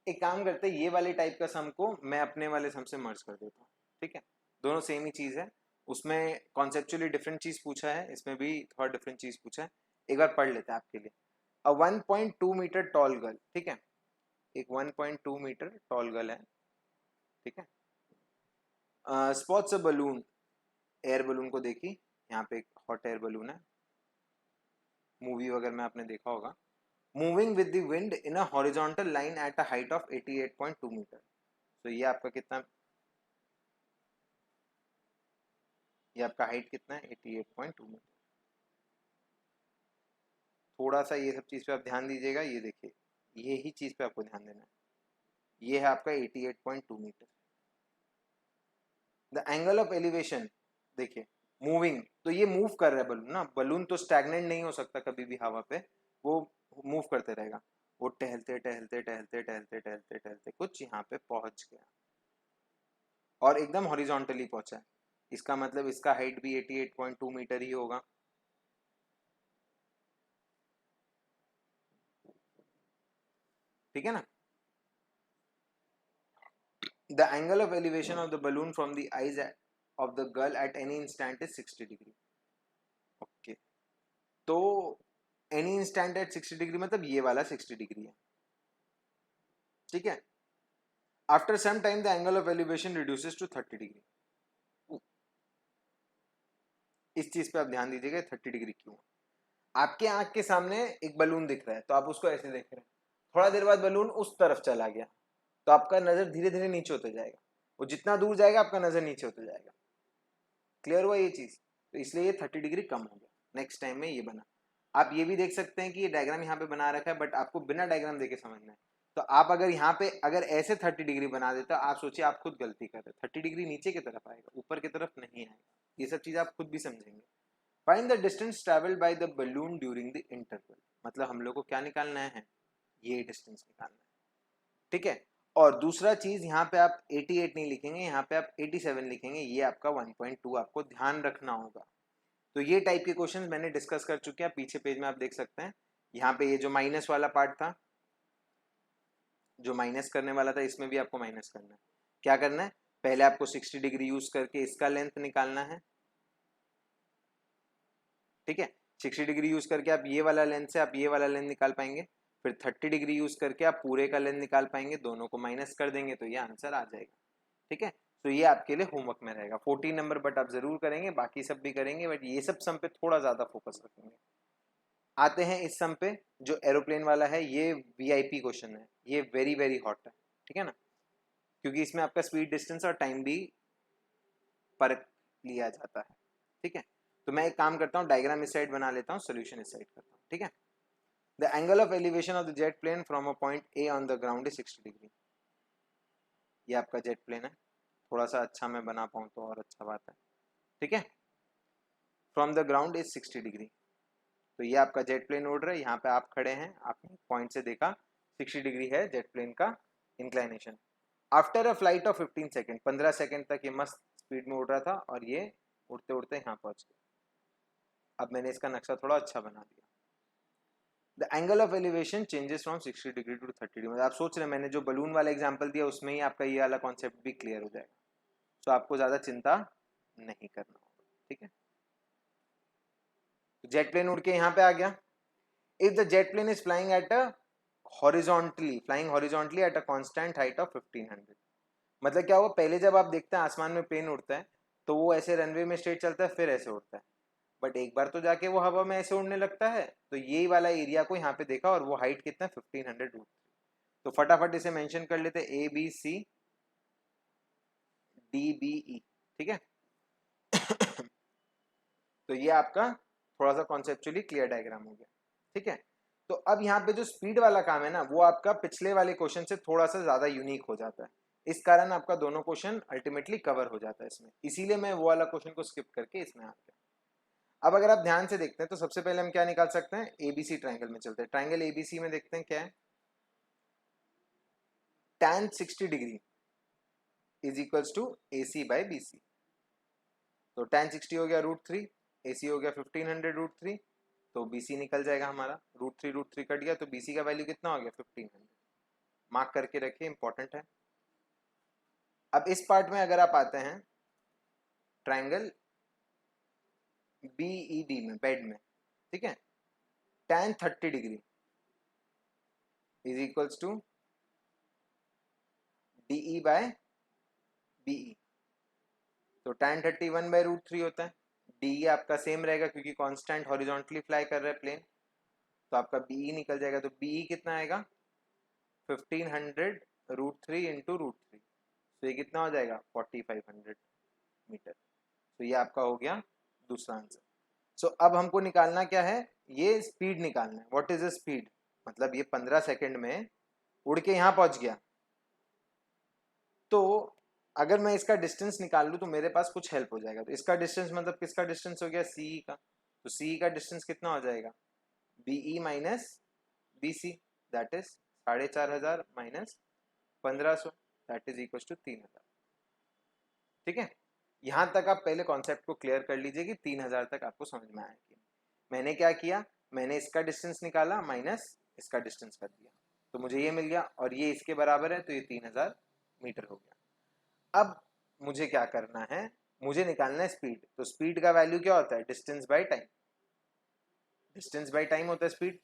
एक काम करते हैं, ये वाले टाइप का सम को मैं अपने वाले सम से मर्ज कर देता हूँ, ठीक है। दोनों सेम ही चीज है, उसमें कॉन्सेप्चुअली डिफरेंट चीज पूछा है, इसमें भी थोड़ा डिफरेंट चीज पूछा है। एक बार पढ़ लेते हैं आपके लिए। अ 1.2 मीटर टॉल गर्ल, ठीक है, एक 1.2 मीटर टॉल गर्ल है, ठीक है, spots a balloon, air balloon को देखी, यहाँ पे एक हॉट एयर बलून है, मूवी वगैरह में आपने देखा होगा, moving with the wind in a horizontal line at a height of 88.2 metre. तो ये आपका कितना, ये आपका हाइट कितना है, 88.2 मीटर। थोड़ा सा ये सब चीज पे आप ध्यान दीजिएगा, ये देखिए, ये ही चीज पे आपको ध्यान देना है, ये है आपका 88.2 metre. The angle of elevation, देखिए मूविंग, तो ये मूव कर रहा है बलून ना, बलून तो स्टैग्नेंट नहीं हो सकता कभी भी हवा पे, वो मूव करते रहेगा, वो टहलते टहलते टहलते टहलते टहलते टहलते कुछ यहाँ पे पहुंच गया और एकदम हॉरिजॉन्टली पहुंचा है, इसका मतलब इसका हाइट भी 88.2 मीटर ही होगा। ठीक है ना। The angle of elevation of the balloon from the eyes of the girl at any instant is 60 degree. Okay, तो एनी इंस्टेंट एट 60 डिग्री मतलब ये वाला 60 डिग्री है, ठीक है। After some time the angle of elevation reduces to 30 degree. इस चीज पे आप ध्यान दीजिएगा, 30 डिग्री क्यों। आपके आंख के सामने एक बलून दिख रहा है, तो आप उसको ऐसे देख रहे हैं, थोड़ा देर बाद बलून उस तरफ चला गया, तो आपका नजर धीरे धीरे नीचे होते जाएगा, वो जितना दूर जाएगा आपका नजर नीचे होते जाएगा। क्लियर हुआ ये चीज, तो इसलिए ये 30 डिग्री कम हो गया, नेक्स्ट टाइम में ये बना। आप ये भी देख सकते हैं कि ये डायग्राम यहाँ पे बना रखा है, बट आपको बिना डायग्राम देके समझना है। तो आप अगर यहाँ पे अगर ऐसे 30 डिग्री बना देते, आप सोचिए आप खुद गलती कर रहे हैं, 30 डिग्री नीचे की तरफ आएगा, ऊपर की तरफ नहीं आएगा। ये सब चीज आप खुद भी समझेंगे। Find the distance travelled by the balloon during the interval, मतलब हम लोग को क्या निकालना है, ये डिस्टेंस निकालना है, ठीक है। और दूसरा चीज, यहाँ पे आप 88 नहीं लिखेंगे, यहाँ पे आप 87 लिखेंगे, ये आपका 1.2 आपको ध्यान रखना होगा। तो ये टाइप के क्वेश्चन मैंने डिस्कस कर चुके हैं, पीछे पेज में आप देख सकते हैं। यहाँ पे ये जो माइनस वाला पार्ट था, जो माइनस करने वाला था, इसमें भी आपको माइनस करना है। क्या करना है, पहले आपको 60 डिग्री यूज करके इसका लेंथ निकालना है, ठीक है। 60 डिग्री यूज करके आप ये वाला लेंथ से आप ये वाला लेंथ निकाल पाएंगे, फिर 30 डिग्री यूज करके आप पूरे का लेंथ निकाल पाएंगे, दोनों को माइनस कर देंगे तो ये आंसर आ जाएगा, ठीक है। तो ये आपके लिए होमवर्क में रहेगा 14 नंबर, बट आप जरूर करेंगे, बाकी सब भी करेंगे, बट ये सब सम पे थोड़ा ज्यादा फोकस रखेंगे। आते हैं इस सम पे, जो एरोप्लेन वाला है, ये वीआईपी क्वेश्चन है, ये वेरी वेरी हॉट है, ठीक है ना, क्योंकि इसमें आपका स्पीड, डिस्टेंस और टाइम भी परख लिया जाता है, ठीक है। तो मैं एक काम करता हूँ, डायग्राम इस साइड बना लेता हूँ, सोल्यूशन इस साइड करता हूँ, ठीक है। The angle of elevation of the jet plane from a point A on the ground is 60 degree. ये आपका जेट प्लेन है, थोड़ा सा अच्छा मैं बना पाऊँ तो और अच्छा बात है, ठीक है। From the ground is 60 degree, तो ये आपका जेट प्लेन उड़ रहा है, यहाँ पे आप खड़े हैं, आपने पॉइंट से देखा 60 डिग्री है जेट प्लेन का inclination. After a flight of 15 second, 15 second तक ये मस्त स्पीड में उड़ रहा था, और ये उड़ते उड़ते यहाँ पहुंच गया। अब मैंने इसका नक्शा थोड़ा अच्छा बना दिया। The angle of elevation changes from 60 degree to 30 degree, मतलब आप सोच रहे हैं, मैंने जो बलून वाला एग्जांपल दिया उसमें ही आपका ये वाला कॉन्सेप्ट भी क्लियर हो जाएगा, तो आपको ज्यादा चिंता नहीं करना होगा, ठीक है। जेट प्लेन उड़ के यहाँ पे आ गया। If the jet plane is flying at a horizontally at a constant height of 1500, मतलब क्या हुआ, पहले जब आप देखते हैं आसमान में प्लेन उड़ता है, तो वो ऐसे रनवे में स्ट्रेट चलता है, फिर ऐसे उड़ता है, बट एक बार तो जाके वो हवा में ऐसे उड़ने लगता है, तो यही वाला एरिया को यहाँ पे देखा, और वो हाइट कितना, 1500 रूट। तो फटाफट इसे मेंशन कर लेते, A B C D B E, ठीक है। तो ये आपका थोड़ा सा कॉन्सेप्चुअली क्लियर डायग्राम हो गया, ठीक है। तो अब यहाँ पे जो स्पीड वाला काम है ना, वो आपका पिछले वाले क्वेश्चन से थोड़ा सा ज्यादा यूनिक हो जाता है, इस कारण आपका दोनों क्वेश्चन अल्टीमेटली कवर हो जाता है इसमें, इसीलिए मैं वो वाला क्वेश्चन को स्किप करके इसमें आ गया। अब अगर आप ध्यान से देखते हैं, तो सबसे पहले हम क्या निकाल सकते हैं, एबीसी ट्राइंगल में चलते हैं। ट्राइंगल एबीसी में देखते हैं क्या है, tan 60 degree is equals to AC by BC। तो tan 60 हो गया √3, AC हो गया 1500 √3, तो BC निकल जाएगा हमारा, √3 कट गया तो BC का वैल्यू कितना हो गया 1500। मार्क करके रखिए, इंपॉर्टेंट है। अब इस पार्ट में अगर आप आते हैं ट्राइंगल BED में, बेड में, ठीक है, tan 30 degree is equals to DE by BE। तो tan 30 1/√3 होता है। DE आपका सेम रहेगा क्योंकि कांस्टेंट हॉरिजॉन्टली फ्लाई कर रहा है प्लेन, तो आपका BE निकल जाएगा। तो BE कितना आएगा 1500 √3 इंटू √3, तो ये कितना हो जाएगा 4500 मीटर। तो ये आपका हो गया दूसरा आंसर। सो अब हमको निकालना क्या है, ये स्पीड निकालना है। व्हाट इज द स्पीड, मतलब ये 15 सेकंड में उड़ के यहाँ पहुंच गया, तो अगर मैं इसका डिस्टेंस निकाल लूँ तो मेरे पास कुछ हेल्प हो जाएगा। तो इसका डिस्टेंस मतलब किसका डिस्टेंस हो गया, CE का। तो CE का डिस्टेंस कितना हो जाएगा BE minus BC, that is 4500 minus 1500, that is equal to 3000। ठीक है, यहाँ तक आप पहले कॉन्सेप्ट को क्लियर कर लीजिए कि 3000 तक आपको समझ में आया कि मैंने क्या किया, मैंने इसका डिस्टेंस निकाला माइनस इसका डिस्टेंस कर दिया, तो मुझे ये मिल गया, और ये इसके बराबर है, तो ये 3000 मीटर हो गया। अब मुझे क्या करना है, मुझे निकालना है स्पीड। तो स्पीड का वैल्यू क्या होता है, distance by time. Distance by time होता है स्पीड।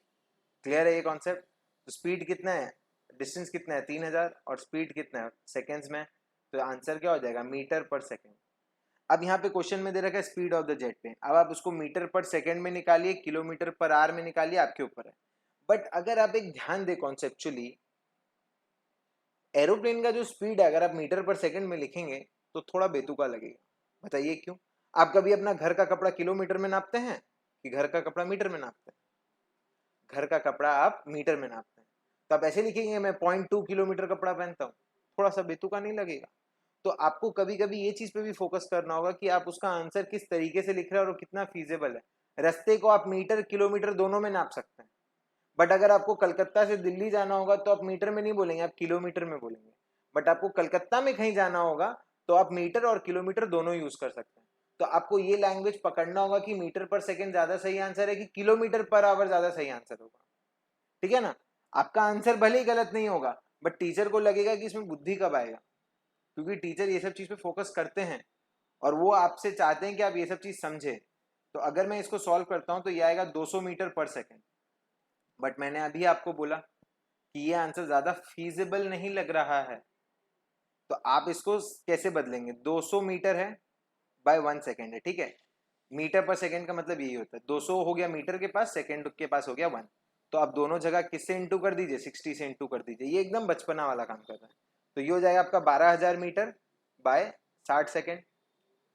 क्लियर है ये कॉन्सेप्ट। तो स्पीड कितना है, डिस्टेंस कितना है 3000, और स्पीड कितना है सेकेंड्स में, तो आंसर क्या हो जाएगा मीटर पर सेकेंड। अब यहाँ पे क्वेश्चन में दे रखा है speed of the jet plane. अब आप उसको मीटर पर सेकेंड में निकालिए, किलोमीटर पर आवर में निकालिए, आपके ऊपर है। बट अगर आप एक ध्यान दे कॉन्सेप्चुअली, एरोप्लेन का जो स्पीड है अगर आप मीटर पर सेकंड में लिखेंगे तो थोड़ा बेतुका लगेगा। बताइए क्यों। आप कभी अपना घर का कपड़ा किलोमीटर में नापते हैं कि घर का कपड़ा मीटर में नापते हैं? घर का कपड़ा आप मीटर में नापते हैं, तो आप ऐसे लिखेंगे मैं 0.2 किलोमीटर कपड़ा पहनता हूँ, थोड़ा सा बेतुका नहीं लगेगा? तो आपको कभी कभी ये चीज पे भी फोकस करना होगा कि आप उसका आंसर किस तरीके से लिख रहे हैं और कितना फीजेबल है। रास्ते को आप मीटर किलोमीटर दोनों में नाप सकते हैं, बट अगर आपको कलकत्ता से दिल्ली जाना होगा तो आप मीटर में नहीं बोलेंगे, आप किलोमीटर में बोलेंगे। बट आपको कलकत्ता में कहीं जाना होगा तो आप मीटर और किलोमीटर दोनों यूज कर सकते हैं। तो आपको ये लैंग्वेज पकड़ना होगा कि मीटर पर सेकंड ज्यादा सही आंसर है कि किलोमीटर पर आवर ज्यादा सही आंसर होगा। ठीक है ना। आपका आंसर भले ही गलत नहीं होगा, बट टीचर को लगेगा कि इसमें बुद्धि कब आएगा, क्योंकि टीचर ये सब चीज पे फोकस करते हैं और वो आपसे चाहते हैं कि आप ये सब चीज समझे। तो अगर मैं इसको सॉल्व करता हूं तो ये आएगा 200 मीटर पर सेकेंड, बट मैंने अभी आपको बोला कि ये आंसर ज्यादा फीजिबल नहीं लग रहा है, तो आप इसको कैसे बदलेंगे। 200 मीटर है बाय 1 सेकेंड है, ठीक है। मीटर पर सेकेंड का मतलब यही होता है, 200 हो गया मीटर के पास, सेकेंड के पास हो गया 1, तो आप दोनों जगह किससे इंटू कर दीजिए, 60 से इंटू कर दीजिए। ये एकदम बचपना वाला काम कर रहा है। तो ये हो जाएगा आपका 12,000 मीटर बाय 60 सेकेंड।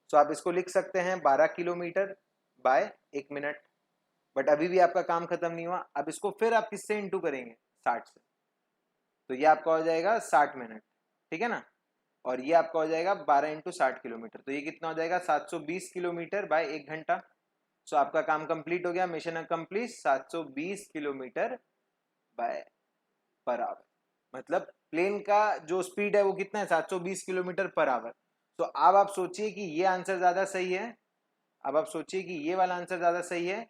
तो आप इसको लिख सकते हैं 12 किलोमीटर बाय 1 मिनट। बट अभी भी आपका काम खत्म नहीं हुआ, अब इसको फिर आप किससे इंटू करेंगे, 60 से, तो ये आपका हो जाएगा 60 मिनट, ठीक है ना। और ये आपका हो जाएगा 12 इंटू 60 किलोमीटर, तो ये कितना हो जाएगा 720 किलोमीटर बाय 1 घंटा। सो आपका काम कंप्लीट हो गया, mission complete, 720 kilometre bye per hour. मतलब प्लेन का जो स्पीड है वो कितना है, 720 किलोमीटर पर आवर। तो अब आप सोचिए कि ये आंसर ज्यादा सही है, अब आप सोचिए कि ये वाला आंसर ज्यादा सही है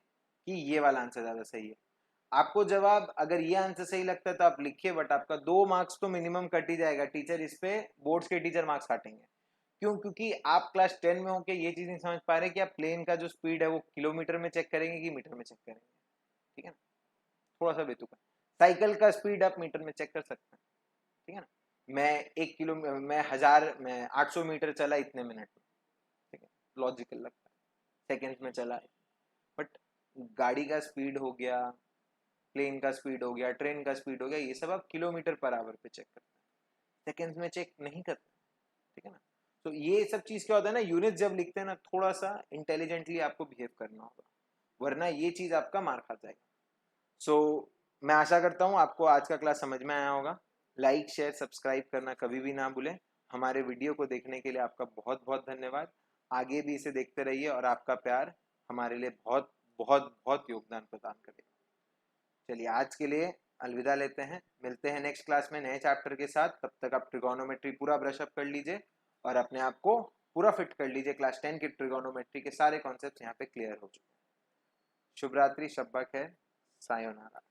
कि ये वाला आंसर ज्यादा सही है। आपको जवाब अगर ये आंसर सही लगता है तो आप लिखिए, बट आपका 2 मार्क्स तो मिनिमम कट ही जाएगा। टीचर इस पे, बोर्ड्स के टीचर मार्क्स काटेंगे। क्यों, क्योंकि आप क्लास 10 में होकर ये चीज नहीं समझ पा रहे कि आप प्लेन का जो स्पीड है वो किलोमीटर में चेक करेंगे कि मीटर में चेक करेंगे। ठीक है ना, थोड़ा सा बेतुका। साइकिल का स्पीड आप मीटर में चेक कर सकते हैं, ठीक है ना। मैं 1 किलो, मैं 1000, मैं 800 मीटर चला इतने मिनट में, ठीक है, लॉजिकल लगता है, सेकेंड्स में चला। बट गाड़ी का स्पीड हो गया, प्लेन का स्पीड हो गया, ट्रेन का स्पीड हो गया, ये सब आप किलोमीटर पर आवर पे चेक करते हैं, सेकेंड्स में चेक नहीं करते। ठीक है ना। तो ये सब चीज क्या होता है ना, यूनिट जब लिखते हैं ना, थोड़ा सा इंटेलिजेंटली आपको बिहेव करना होगा, वरना ये चीज आपका मार खा जाएगा। सो मैं आशा करता हूँ आपको आज का क्लास समझ में आया होगा। लाइक शेयर सब्सक्राइब करना कभी भी ना भूलें। हमारे वीडियो को देखने के लिए आपका बहुत बहुत धन्यवाद। आगे भी इसे देखते रहिए और आपका प्यार हमारे लिए बहुत बहुत बहुत योगदान प्रदान करेगा। चलिए आज के लिए अलविदा लेते हैं, मिलते हैं नेक्स्ट क्लास में नए चैप्टर के साथ। तब तक आप ट्रिगोनोमेट्री पूरा ब्रश अप कर लीजिए और अपने आप को पूरा फिट कर लीजिए। क्लास 10 की ट्रिगोनोमेट्री के सारे कॉन्सेप्ट्स यहाँ पे क्लियर हो चुके हैं। शुभ रात्रि, शब्बा खैर, सायोनारा।